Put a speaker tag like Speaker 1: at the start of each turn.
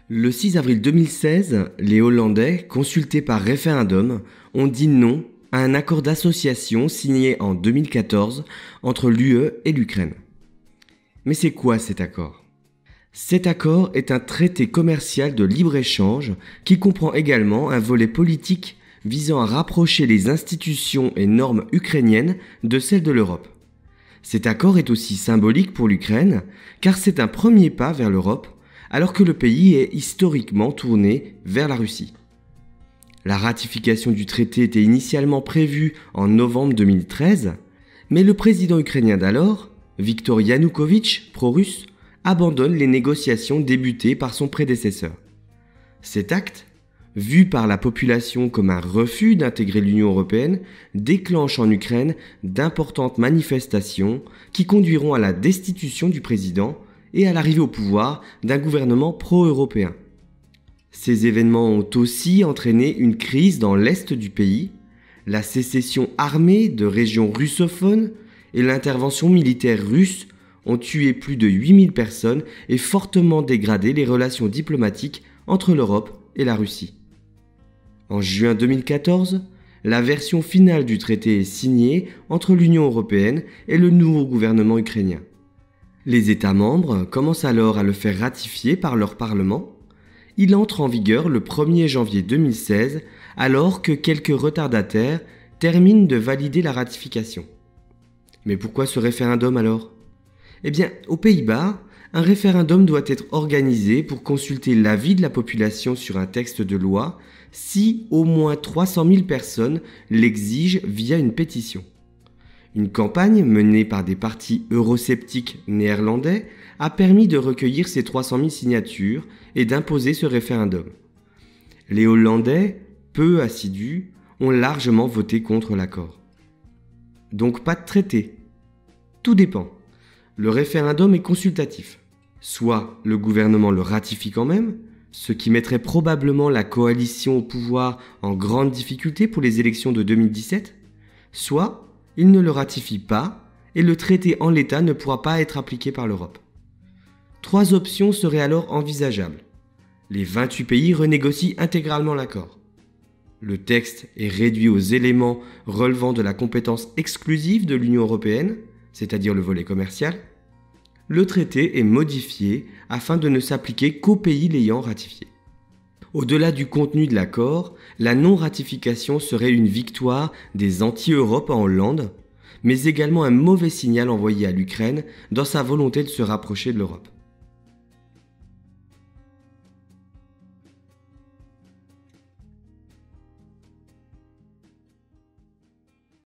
Speaker 1: Le 6 avril 2016, les Hollandais, consultés par référendum, ont dit non à un accord d'association signé en 2014 entre l'UE et l'Ukraine. Mais c'est quoi cet accord ? Cet accord est un traité commercial de libre-échange qui comprend également un volet politique visant à rapprocher les institutions et normes ukrainiennes de celles de l'Europe. Cet accord est aussi symbolique pour l'Ukraine car c'est un premier pas vers l'Europe alors que le pays est historiquement tourné vers la Russie. La ratification du traité était initialement prévue en novembre 2013, mais le président ukrainien d'alors, Viktor Yanukovych, pro-russe, abandonne les négociations débutées par son prédécesseur. Cet acte, vu par la population comme un refus d'intégrer l'Union européenne, déclenche en Ukraine d'importantes manifestations qui conduiront à la destitution du président et à l'arrivée au pouvoir d'un gouvernement pro-européen. Ces événements ont aussi entraîné une crise dans l'est du pays, la sécession armée de régions russophones et l'intervention militaire russe ont tué plus de 8000 personnes et fortement dégradé les relations diplomatiques entre l'Europe et la Russie. En juin 2014, la version finale du traité est signée entre l'Union européenne et le nouveau gouvernement ukrainien. Les États membres commencent alors à le faire ratifier par leur Parlement. Il entre en vigueur le 1er janvier 2016, alors que quelques retardataires terminent de valider la ratification. Mais pourquoi ce référendum alors ? Eh bien, aux Pays-Bas, un référendum doit être organisé pour consulter l'avis de la population sur un texte de loi si au moins 300 000 personnes l'exigent via une pétition. Une campagne menée par des partis eurosceptiques néerlandais a permis de recueillir ces 300 000 signatures et d'imposer ce référendum. Les Hollandais, peu assidus, ont largement voté contre l'accord. Donc pas de traité. Tout dépend. Le référendum est consultatif. Soit le gouvernement le ratifie quand même, ce qui mettrait probablement la coalition au pouvoir en grande difficulté pour les élections de 2017, soit il ne le ratifie pas et le traité en l'état ne pourra pas être appliqué par l'Europe. 3 options seraient alors envisageables. Les 28 pays renégocient intégralement l'accord. Le texte est réduit aux éléments relevant de la compétence exclusive de l'Union européenne, c'est-à-dire le volet commercial. Le traité est modifié afin de ne s'appliquer qu'aux pays l'ayant ratifié. Au-delà du contenu de l'accord, la non-ratification serait une victoire des anti-Europe en Hollande, mais également un mauvais signal envoyé à l'Ukraine dans sa volonté de se rapprocher de l'Europe.